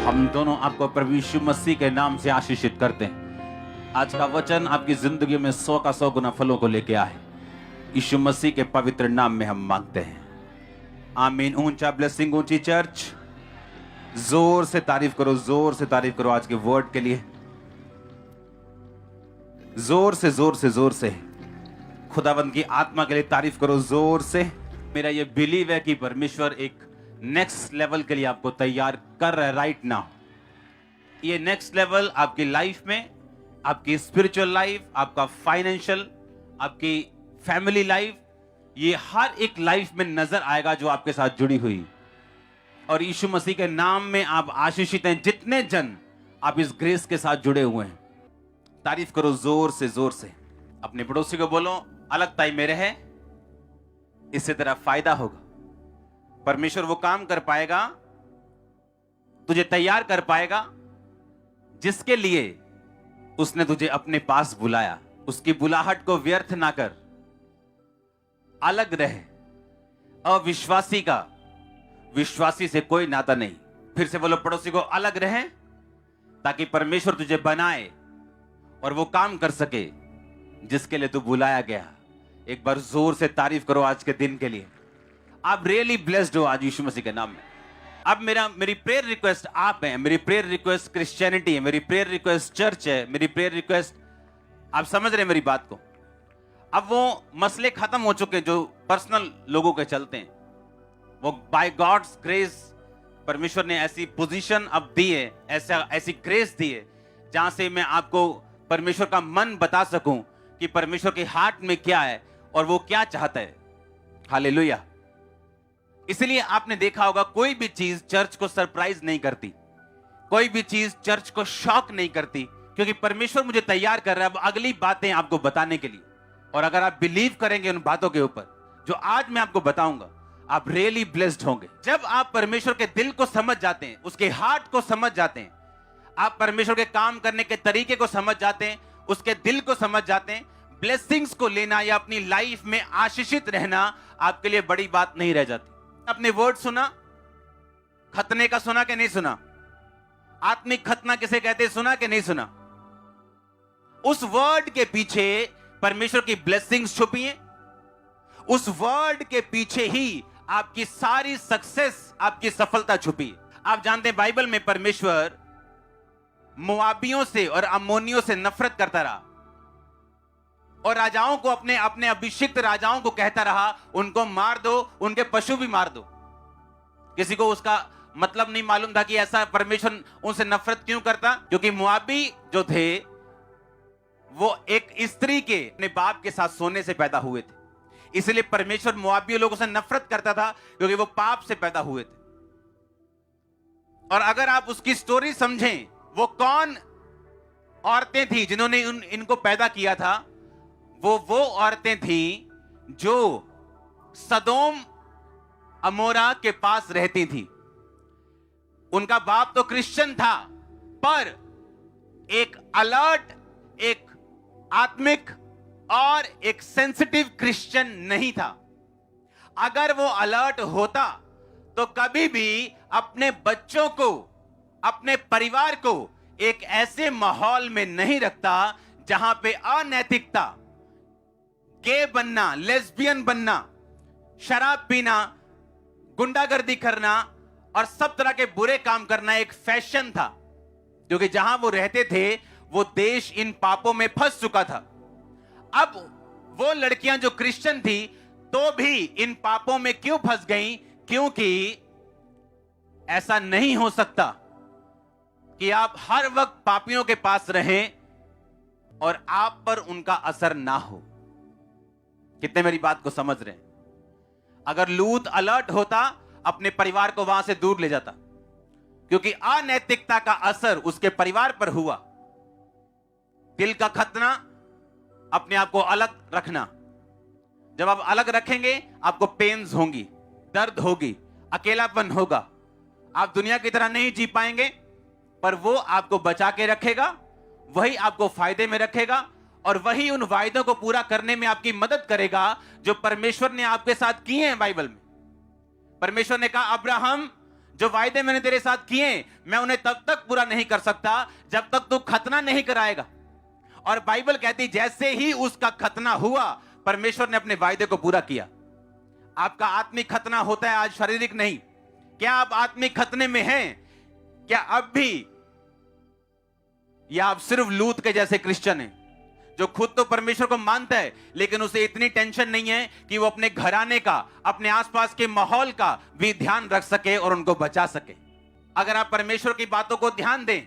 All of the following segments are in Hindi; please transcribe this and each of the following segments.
हम दोनों आपको प्रभु यीशु मसीह के नाम से आशीषित करते हैं। आज का वचन आपकी जिंदगी में 100 का 100 गुना फलों को लेके आए। यीशु मसीह के पवित्र नाम में हम मांगते हैं, आमीन। ऊंचा ब्लेसिंग, ऊंची चर्च, जोर से तारीफ करो, जोर से तारीफ करो आज के वर्ड के लिए। जोर से जोर से जोर से खुदावंद की आत्मा के लिए तारीफ करो, जोर से। मेरा ये बिलीव है कि परमेश्वर एक नेक्स्ट लेवल के लिए आपको तैयार कर रहा है राइट नाउ। ये नेक्स्ट लेवल आपकी लाइफ में, आपकी स्पिरिचुअल लाइफ, आपका फाइनेंशियल, आपकी फैमिली लाइफ, ये हर एक लाइफ में नजर आएगा जो आपके साथ जुड़ी हुई। और यीशु मसीह के नाम में आप आशीषित हैं। जितने जन आप इस ग्रेस के साथ जुड़े हुए हैं, तारीफ करो जोर से जोर से। अपने पड़ोसी को बोलो, अलग ताई मेरे है, इससे तेरा फायदा होगा। परमेश्वर वो काम कर पाएगा, तुझे तैयार कर पाएगा जिसके लिए उसने तुझे अपने पास बुलाया। उसकी बुलाहट को व्यर्थ ना कर, अलग रहे। अविश्वासी का विश्वासी से कोई नाता नहीं। फिर से बोलो पड़ोसी को, अलग रहे ताकि परमेश्वर तुझे बनाए और वो काम कर सके जिसके लिए तू बुलाया गया। एक बार जोर से तारीफ करो आज के दिन के लिए। आप रियली ब्लेस्ड हो आज यीशु मसीह के नाम में। अब मेरी प्रेयर रिक्वेस्ट आप हैं, मेरी प्रेयर रिक्वेस्ट क्रिश्चियनिटी है, मेरी प्रेयर रिक्वेस्ट चर्च है, मेरी प्रेयर रिक्वेस्ट, आप समझ रहे हैं मेरी बात को। अब वो मसले खत्म हो चुके हैं जो पर्सनल लोगों के चलते हैं। वो बाय गॉड्स ग्रेस परमेश्वर ने ऐसी पोजीशन अब दी है, ऐसी ग्रेस दी है जहां से मैं आपको परमेश्वर का मन बता सकूं कि परमेश्वर के हार्ट में क्या है और वो क्या चाहता है। हालेलुया। इसलिए आपने देखा होगा कोई भी चीज चर्च को सरप्राइज नहीं करती, कोई भी चीज चर्च को शॉक नहीं करती, क्योंकि परमेश्वर मुझे तैयार कर रहा है अब अगली बातें आपको बताने के लिए। और अगर आप बिलीव करेंगे उन बातों के ऊपर जो आज मैं आपको बताऊंगा, आप रियली ब्लेस्ड होंगे। जब आप परमेश्वर के दिल को समझ जाते हैं, उसके हार्ट को समझ जाते हैं, आप परमेश्वर के काम करने के तरीके को समझ जाते हैं, उसके दिल को समझ जाते हैं, ब्लेसिंग्स को लेना या अपनी लाइफ में आशीषित रहना आपके लिए बड़ी बात नहीं रह जाती। अपने वर्ड सुना, खतने का सुना कि नहीं सुना? आत्मिक खतना किसे कहते हैं, सुना कि नहीं सुना? उस वर्ड के पीछे परमेश्वर की ब्लेसिंग्स छुपी हैं। उस वर्ड के पीछे ही आपकी सारी सक्सेस, आपकी सफलता छुपी है। आप जानते हैं बाइबल में परमेश्वर मोआबियों से और अम्मोनियों से नफरत करता रहा और राजाओं को, अपने अभिषिक्त राजाओं को कहता रहा, उनको मार दो, उनके पशु भी मार दो। किसी को उसका मतलब नहीं मालूम था कि ऐसा परमेश्वर उनसे नफरत क्यों करता, क्योंकि मोआबी जो थे वो एक स्त्री के अपने बाप के साथ सोने से पैदा हुए थे। इसलिए परमेश्वर मोआबी लोगों से नफरत करता था क्योंकि वो पाप से पैदा हुए थे। और अगर आप उसकी स्टोरी समझें, वो कौन औरतें थी जिन्होंने इनको पैदा किया था, वो औरतें थी जो सदोम अमोरा के पास रहती थी। उनका बाप तो क्रिश्चियन था, पर एक अलर्ट, एक आत्मिक और एक सेंसिटिव क्रिश्चियन नहीं था। अगर वो अलर्ट होता तो कभी भी अपने बच्चों को, अपने परिवार को एक ऐसे माहौल में नहीं रखता जहां पे अनैतिकता, गे बनना, लेस्बियन बनना, शराब पीना, गुंडागर्दी करना और सब तरह के बुरे काम करना एक फैशन था। क्योंकि जहां वो रहते थे वो देश इन पापों में फंस चुका था। अब वो लड़कियां जो क्रिश्चियन थी तो भी इन पापों में क्यों फंस गईं? क्योंकि ऐसा नहीं हो सकता कि आप हर वक्त पापियों के पास रहें और आप पर उनका असर ना हो। कितने मेरी बात को समझ रहे हैं? अगर लूत अलर्ट होता, अपने परिवार को वहां से दूर ले जाता, क्योंकि अनैतिकता का असर उसके परिवार पर हुआ। दिल का खतना, अपने आप को अलग रखना। जब आप अलग रखेंगे आपको पेन्स होंगी, दर्द होगी, अकेलापन होगा। आप दुनिया की तरह नहीं जी पाएंगे, पर वो आपको बचा के रखेगा, वही आपको फायदे में रखेगा और वही उन वायदों को पूरा करने में आपकी मदद करेगा जो परमेश्वर ने आपके साथ किए हैं। बाइबल में परमेश्वर ने कहा, अब्राहम जो वायदे मैंने तेरे साथ किए मैं उन्हें तब तक पूरा नहीं कर सकता जब तक तू खतना नहीं कराएगा। और बाइबल कहती जैसे ही उसका खतना हुआ परमेश्वर ने अपने वायदे को पूरा किया। आपका आत्मिक खतना होता है आज, शारीरिक नहीं। क्या आप आत्मिक खतने में हैं? क्या अब भी, या आप सिर्फ लूत के जैसे क्रिश्चियन हैं जो खुद तो परमेश्वर को मानता है लेकिन उसे इतनी टेंशन नहीं है कि वो अपने घराने का, अपने आसपास के माहौल का भी ध्यान रख सके और उनको बचा सके। अगर आप परमेश्वर की बातों को ध्यान दें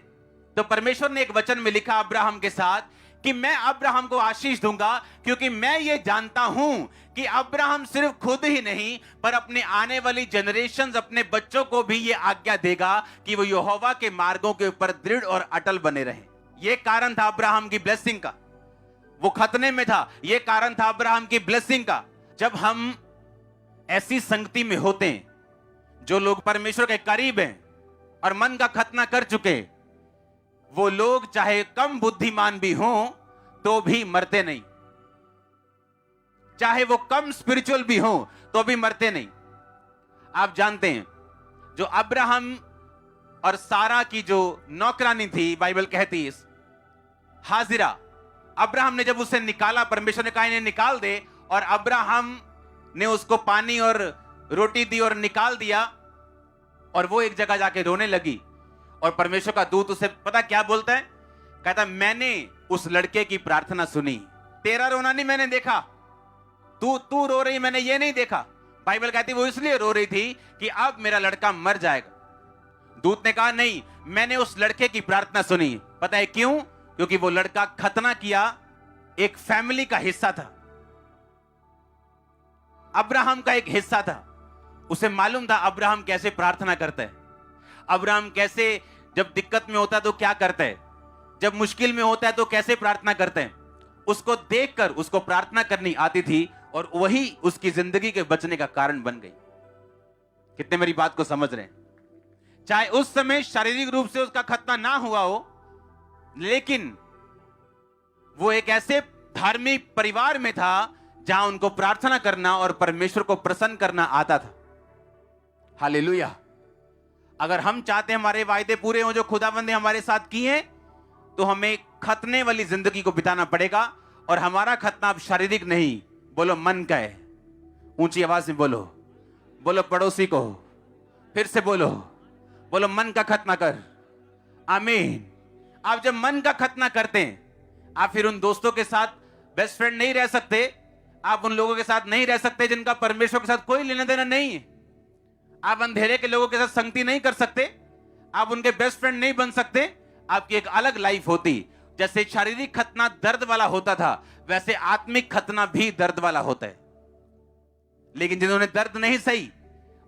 तो परमेश्वर ने एक वचन में लिखा अब्राहम के साथ कि मैं अब्राहम को आशीष दूंगा, क्योंकि मैं ये जानता हूं कि अब्राहम सिर्फ खुद ही नहीं पर अपने आने वाली जनरेशंस, अपने बच्चों को भी ये आज्ञा देगा कि वो यहोवा के मार्गों के ऊपर दृढ़ और अटल बने रहें। ये कारण था अब्राहम की ब्लेसिंग का, वो खतने में था। ये कारण था अब्राहम की ब्लेसिंग का। जब हम ऐसी संगति में होते हैं जो लोग परमेश्वर के करीब हैं और मन का खतना कर चुके, वो लोग चाहे कम बुद्धिमान भी हों तो भी मरते नहीं, चाहे वो कम स्पिरिचुअल भी हों तो भी मरते नहीं। आप जानते हैं जो अब्राहम और सारा की जो नौकरानी थी, बाइबल कहती है हाजिरा, अब्राहम ने जब उसे निकाला, परमेश्वर ने कहा इन्हें निकाल दे, और अब्राहम ने उसको पानी और रोटी दी और निकाल दिया, और वो एक जगह जाके रोने लगी। और परमेश्वर का दूत उसे पता क्या बोलता है? कहता मैंने उस लड़के की प्रार्थना सुनी, तेरा रोना नहीं मैंने देखा, तू रो रही मैंने ये नहीं देखा। बाइबल कहती वो इसलिए रो रही थी कि अब मेरा लड़का मर जाएगा। दूत ने कहा नहीं, मैंने उस लड़के की प्रार्थना सुनी। पता है क्यों? क्योंकि वो लड़का खतना किया एक फैमिली का हिस्सा था, अब्राहम का एक हिस्सा था। उसे मालूम था अब्राहम कैसे प्रार्थना करता है, अब्राहम कैसे जब दिक्कत में होता है तो क्या करता है, जब मुश्किल में होता है तो कैसे प्रार्थना करते हैं। उसको देखकर उसको प्रार्थना करनी आती थी और वही उसकी जिंदगी के बचने का कारण बन गई। कितने मेरी बात को समझ रहे हैं? चाहे उस समय शारीरिक रूप से उसका खतना ना हुआ हो, लेकिन वो एक ऐसे धार्मिक परिवार में था जहां उनको प्रार्थना करना और परमेश्वर को प्रसन्न करना आता था। हालेलुया। अगर हम चाहते हैं हमारे वायदे पूरे हों जो खुदावंद ने हमारे साथ किए हैं, तो हमें खतने वाली जिंदगी को बिताना पड़ेगा। और हमारा खतना अब शारीरिक नहीं, बोलो मन का है। ऊंची आवाज में बोलो, बोलो पड़ोसी को, फिर से बोलो मन का खतना कर। आमीन। आप जब मन का खतना करते हैं, आप फिर उन दोस्तों के साथ बेस्ट फ्रेंड नहीं रह सकते, आप उन लोगों के साथ नहीं रह सकते जिनका परमेश्वर के साथ कोई लेना देना नहीं है। आप अंधेरे के लोगों के साथ संगति नहीं कर सकते, आप उनके बेस्ट फ्रेंड नहीं बन सकते। आपकी एक अलग लाइफ होती। जैसे शारीरिक खतना दर्द वाला होता था, वैसे आत्मिक खतना भी दर्द वाला होता है। लेकिन जिन्होंने दर्द नहीं सही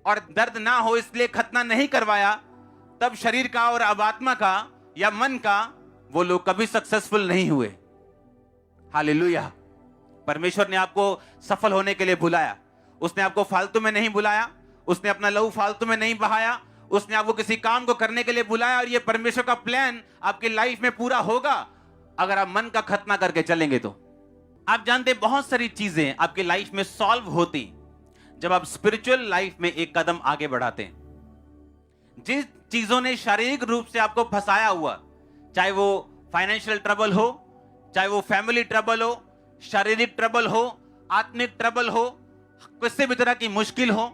और दर्द ना हो इसलिए खतना नहीं करवाया, तब शरीर का और अब आत्मा का या मन का वो लोग कभी सक्सेसफुल नहीं हुए। हालेलुया। परमेश्वर ने आपको सफल होने के लिए बुलाया। उसने आपको फालतू में नहीं बुलाया, उसने अपना लहू फालतू में नहीं बहाया, उसने आपको किसी काम को करने के लिए बुलाया। और ये परमेश्वर का प्लान आपकी लाइफ में पूरा होगा अगर आप मन का खतना करके चलेंगे। तो आप जानते बहुत सारी चीजें आपकी लाइफ में सॉल्व होती जब आप स्पिरिचुअल लाइफ में एक कदम आगे बढ़ाते हैं। जिस चीजों ने शारीरिक रूप से आपको फंसाया हुआ, चाहे वो फाइनेंशियल ट्रबल हो, चाहे वो फैमिली ट्रबल हो, शारीरिक ट्रबल हो, आत्मिक ट्रबल हो, किसी भी तरह की मुश्किल हो,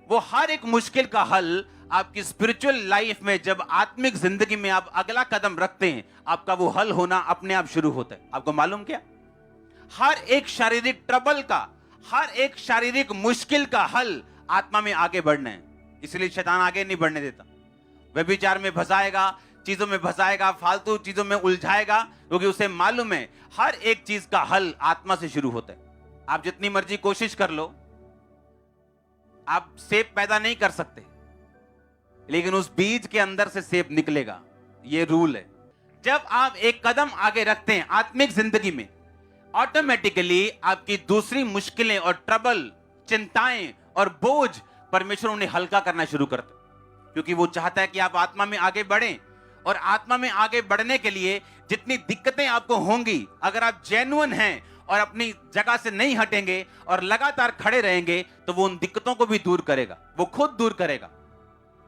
वो हर एक मुश्किल का हल आपकी स्पिरिचुअल लाइफ में जब आत्मिक जिंदगी में आप अगला कदम रखते हैं, आपका वो हल होना अपने आप शुरू होता है। आपको मालूम क्या? हर एक शारीरिक ट्रबल का, हर एक शारीरिक मुश्किल का हल आत्मा में आगे बढ़ना है। इसलिए शैतान आगे नहीं बढ़ने देता। व्यभिचार में फंसाएगा, चीजों में फंसाएगा, फालतू चीजों में उलझाएगा, क्योंकि उसे मालूम है हर एक चीज का हल आत्मा से शुरू होता है। आप जितनी मर्जी कोशिश कर लो, आप सेब पैदा नहीं कर सकते, लेकिन उस बीज के अंदर से सेब निकलेगा। ये रूल है। जब आप एक कदम आगे रखते हैं आत्मिक जिंदगी में, ऑटोमेटिकली आपकी दूसरी मुश्किलें और ट्रबल, चिंताएं और बोझ परमेश्वर उन्हें हल्का करना शुरू करता है, क्योंकि वो चाहता है कि आप आत्मा में आगे बढ़ें। और आत्मा में आगे बढ़ने के लिए जितनी दिक्कतें आपको होंगी, अगर आप जेन्युइन हैं और अपनी जगह से नहीं हटेंगे और लगातार खड़े रहेंगे, तो वो उन दिक्कतों को भी दूर करेगा, वो खुद दूर करेगा।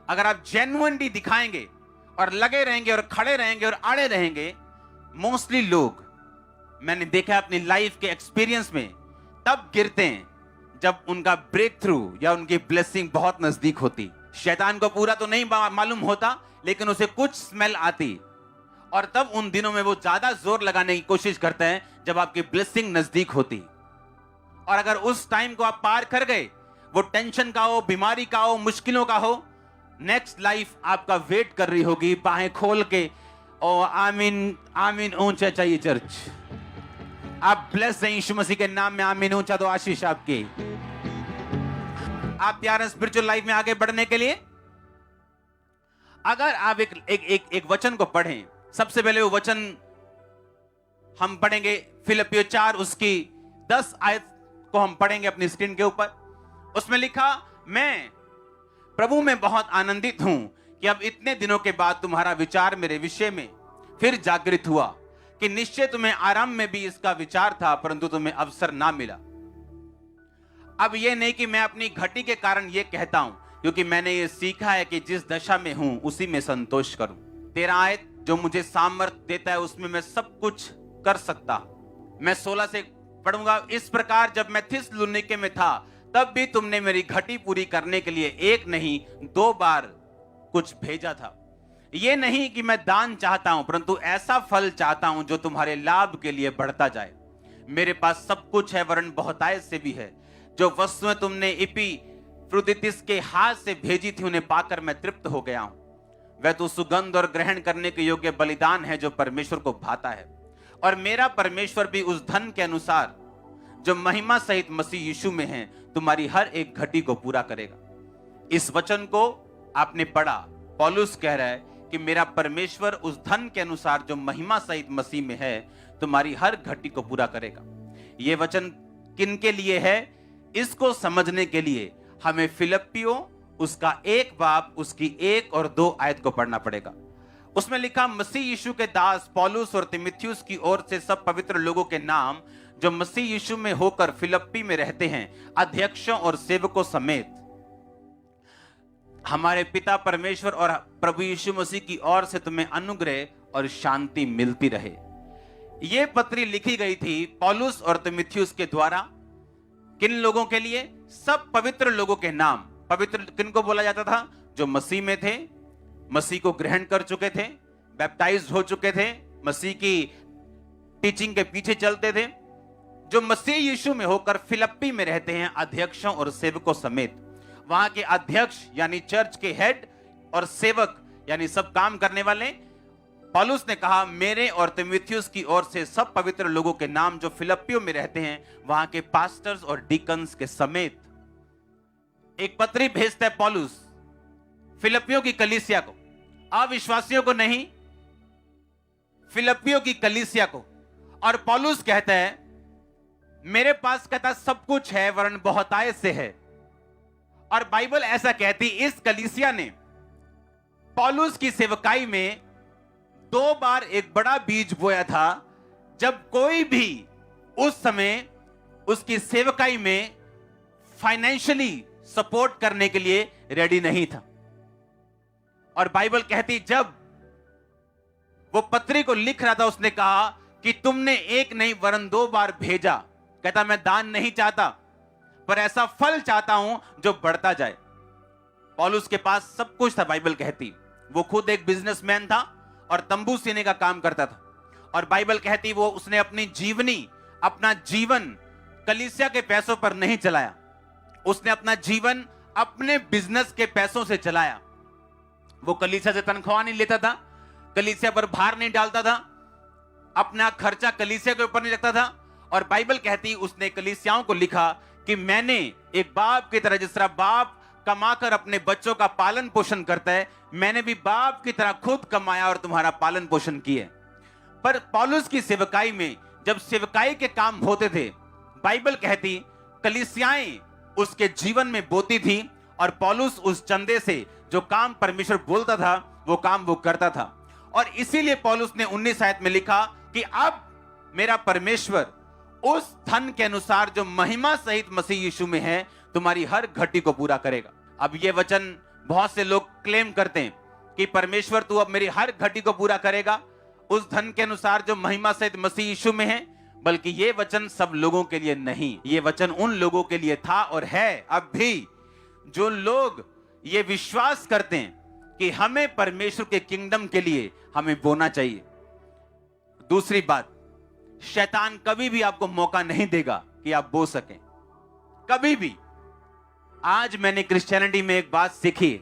अगर आप जेन्युइनली दिखाएंगे और लगे रहेंगे और खड़े रहेंगे और अड़े रहेंगे, मोस्टली लोग, मैंने देखा अपनी लाइफ के एक्सपीरियंस में, तब गिरते हैं जब उनका ब्रेक थ्रू या उनकी ब्लेसिंग बहुत नजदीक होती। शैतान को पूरा तो नहीं मालूम होता, लेकिन उसे कुछ स्मेल आती, और तब उन दिनों में वो ज्यादा जोर लगाने की कोशिश करते हैं जब आपकी ब्लेसिंग नजदीक होती। और अगर उस टाइम को आप पार कर गए, वो टेंशन का हो, बीमारी का हो, मुश्किलों का हो, नेक्स्ट लाइफ आपका वेट कर रही होगी बाहें खोल के। ओ आमीन, आमीन ऊंचा चाहिए चर्च। आप ब्लेस हैं यीशु मसीह के नाम में, आमीन ऊंचा दो आशीष आपकी। आप तैयार हैं स्पिरिचुअल लाइफ में आगे बढ़ने के लिए? अगर आप एक वचन को पढ़ें, सबसे पहले वो वचन हम पढ़ेंगे फिलिपियों 4 उसकी 10 आयत को हम पढ़ेंगे अपनी स्क्रीन के ऊपर। उसमें लिखा, मैं प्रभु में बहुत आनंदित हूं कि अब इतने दिनों के बाद तुम्हारा विचार मेरे विषय में फिर जागृत हुआ, कि निश्चय तुम्हें आरंभ में भी इसका विचार था, परंतु तुम्हें अवसर ना मिला। अब यह नहीं कि मैं अपनी घटी के कारण यह कहता हूं, क्योंकि मैंने ये सीखा है कि जिस दशा में हूं उसी में संतोष करूं। 13 आयत, जो मुझे सामर्थ्य देता है उसमें मैं सब कुछ कर सकता। मैं 16 से पढ़ूंगा। इस प्रकार जब मैं थिस्सलुनीके में था, तब भी तुमने मेरी घटी पूरी करने के लिए एक नहीं 2 बार कुछ भेजा था। ये नहीं कि मैं दान चाहता हूं, परंतु ऐसा फल चाहता हूं जो तुम्हारे लाभ के लिए बढ़ता जाए। मेरे पास सब कुछ है, वरन बहुतायत से भी है। जो वस्तुएं तुमने इपीफ्रुदीतुस के हाथ से भेजी थी, उन्हें पाकर मैं तृप्त हो गया हूं। वह तो सुगंध और ग्रहण करने के योग्य बलिदान है जो परमेश्वर को भाता है। और मेरा परमेश्वर भी उस धन के अनुसार जो महिमा सहित मसीह यीशु में है, तुम्हारी हर एक घटी को पूरा करेगा। इस वचन को आपने पढ़ा, पौलुस कह रहा है कि मेरा परमेश्वर उस धन के अनुसार जो महिमा सहित मसीह में है, तुम्हारी हर घटी को पूरा करेगा। यह वचन किन के लिए है? इसको समझने के लिए हमें फिलिपियों उसका 1 बाब उसकी 1 और 2 आयत को पढ़ना पड़ेगा। उसमें लिखा, मसीह यीशु के दास पौलुस और तीमुथियुस की ओर से सब पवित्र लोगों के नाम जो मसीह यीशु में होकर फिलिप्पी में रहते हैं, अध्यक्षों और सेवकों समेत, हमारे पिता परमेश्वर और प्रभु यीशु मसीह की ओर से तुम्हें अनुग्रह और शांति मिलती रहे। यह पत्री लिखी गई थी पौलुस और तीमुथियुस के द्वारा। किन लोगों के लिए? सब पवित्र लोगों के नाम। पवित्र किनको बोला जाता था? जो मसीह में थे, मसीह को ग्रहण कर चुके थे, बैप्टाइज हो चुके थे, मसीह की टीचिंग के पीछे चलते थे, जो मसीह यीशु में होकर फिलिप्पी में रहते हैं, अध्यक्षों और सेवकों समेत। वहां के अध्यक्ष यानी चर्च के हेड और सेवक यानी सब काम करने वाले। पौलुस ने कहा, मेरे और तीमुथियुस की ओर से सब पवित्र लोगों के नाम जो फिलिप्पियों में रहते हैं, वहां के पास्टर्स और डीकन्स के समेत। एक पत्री भेजता है पौलुस फिलिप्पियों की कलीसिया को, अविश्वासियों को नहीं, फिलिप्पियों की कलीसिया को। और पौलुस कहता है, मेरे पास कहता सब कुछ है, वरन बहुतायत से है। और बाइबल ऐसा कहती, इस कलीसिया ने पौलुस की सेवकाई में 2 बार एक बड़ा बीज बोया था, जब कोई भी उस समय उसकी सेवकाई में फाइनेंशियली सपोर्ट करने के लिए रेडी नहीं था। और बाइबल कहती, जब वो पत्री को लिख रहा था, उसने कहा कि तुमने एक नहीं वरन 2 बार भेजा। कहता, मैं दान नहीं चाहता, पर ऐसा फल चाहता हूं जो बढ़ता जाए। पौलुस के पास सब कुछ था, बाइबल कहती। वो खुद एक बिजनेसमैन था और तंबू सीने का काम करता था। और बाइबल कहती, वो उसने अपनी जीवनी, अपना जीवन कलीसिया के पैसों पर नहीं चलाया। उसने अपना जीवन अपने बिजनेस के पैसों से चलाया। वो कलीसिया से तनख्वाह नहीं लेता था, कलीसिया पर भार नहीं डालता था, अपना खर्चा कलीसिया के ऊपर नहीं रखता था। और बाइबल कहती, उसने कलीसियाओं को लिखा कि मैंने एक बाप की तरह, जिस तरह बाप कमाकर अपने बच्चों का पालन पोषण करता है, मैंने भी बाप की तरह खुद कमाया और तुम्हारा पालन पोषण किया। पर पौलुस की सेवकाई में जब सेवकाई के काम होते थे, बाइबल कहती कलीसियाएं उसके जीवन में बोती थी, और पौलुस उस चंदे से जो काम परमेश्वर बोलता था, वो काम वो करता था। और इसीलिए पौलुस ने 19 आयत में लिखा कि अब मेरा परमेश्वर उस धन के अनुसार जो महिमा सहित मसीह यीशु में है, तुम्हारी हर घटी को पूरा करेगा। अब ये वचन बहुत से लोग क्लेम करते हैं कि परमेश्वर तू अब मेरी हर घटी को पूरा करेगा उस धन के अनुसार जो महिमा सहित मसीह यीशु में है। बल्कि ये वचन सब लोगों के लिए नहीं, ये वचन उन लोगों के लिए था और है अब भी, जो लोग ये विश्वास करते हैं कि हमें परमेश्वर के किंगडम के लिए हमें बोना चाहिए। दूसरी बात, शैतान कभी भी आपको मौका नहीं देगा कि आप बो सकें, कभी भी। आज मैंने क्रिश्चियनिटी में एक बात सीखी,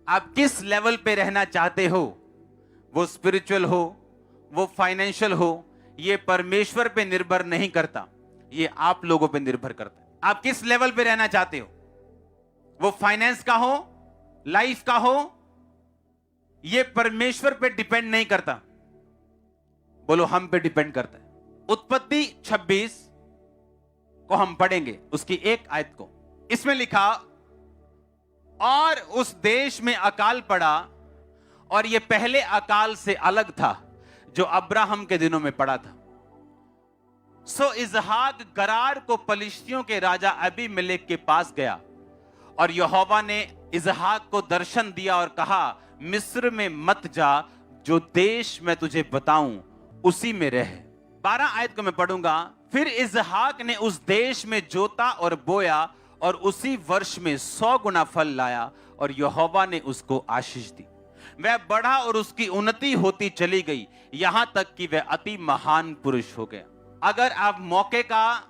आप किस लेवल पे रहना चाहते हो, वो स्पिरिचुअल हो, वो फाइनेंशियल हो, ये परमेश्वर पे निर्भर नहीं करता, ये आप लोगों पे निर्भर करता है। आप किस लेवल पे रहना चाहते हो, वो फाइनेंस का हो, लाइफ का हो, ये परमेश्वर पे डिपेंड नहीं करता, बोलो हम पे डिपेंड करता है। उत्पत्ति 26 को हम पढ़ेंगे, उसकी एक आयत को। इसमें लिखा, और उस देश में अकाल पड़ा, और यह पहले अकाल से अलग था जो अब्राहम के दिनों में पड़ा था। सो इजहाक गरार को पलिश्तियों के राजा अबीमेलेक के पास गया, और यहोवा ने इजहाक को दर्शन दिया और कहा, मिस्र में मत जा, जो देश मैं तुझे बताऊं उसी में रह। 12 आयत को मैं पढ़ूंगा। फिर इजहाक ने उस देश में जोता और बोया, और उसी वर्ष में 100 गुना फल लाया, और यहोवा ने उसको आशीष दी। वह बढ़ा और उसकी उन्नति होती चली गई, यहां तक कि वह अति महान पुरुष हो गया। अगर आप मौके का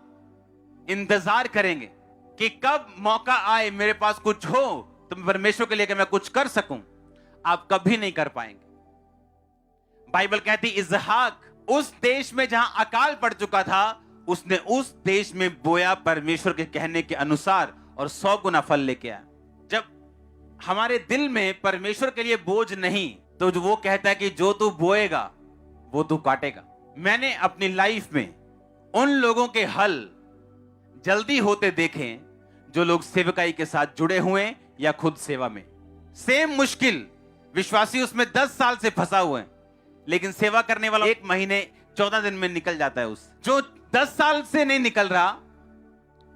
इंतजार करेंगे कि कब मौका आए, मेरे पास कुछ हो तो परमेश्वर के लिए कि मैं कुछ कर सकूं, आप कभी नहीं कर पाएंगे। बाइबल कहती, इजहाक उस देश में जहां अकाल पड़ चुका था, उसने उस देश में बोया परमेश्वर के कहने के अनुसार, और 100 गुना फल लेके आया। जब हमारे दिल में परमेश्वर के लिए बोझ नहीं, तो जो वो कहता है कि जो तू बोएगा वो तू काटेगा। मैंने अपनी लाइफ में उन लोगों के हल जल्दी होते देखे जो लोग सेवकाई के साथ जुड़े हुए या खुद सेवा में। सेम मुश्किल विश्वासी उसमें 10 साल से फंसा हुआ है, लेकिन सेवा करने वाला 1 महीने 14 दिन में निकल जाता है। उस जो 10 साल से नहीं निकल रहा,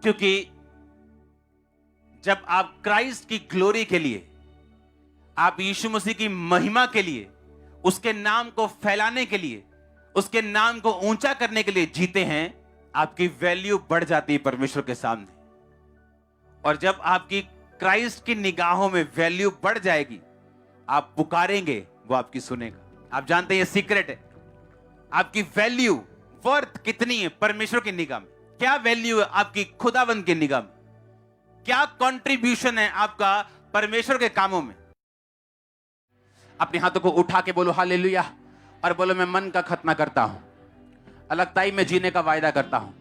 क्योंकि जब आप क्राइस्ट की ग्लोरी के लिए, आप यीशु मसीह की महिमा के लिए, उसके नाम को फैलाने के लिए, उसके नाम को ऊंचा करने के लिए जीते हैं, आपकी वैल्यू बढ़ जाती है परमेश्वर के सामने। और जब आपकी क्राइस्ट की निगाहों में वैल्यू बढ़ जाएगी, आप पुकारेंगे, वो आपकी सुनेगा। आप जानते हैं ये सीक्रेट है, आपकी वैल्यू वर्थ कितनी है परमेश्वर की निगाह में, क्या वैल्यू है आपकी खुदावंद की निगाह में, क्या कंट्रीब्यूशन है आपका परमेश्वर के कामों में। अपने हाथों को उठा के बोलो हालेलुया, और बोलो मैं मन का खतना करता हूं, अलगताई में जीने का वायदा करता हूं।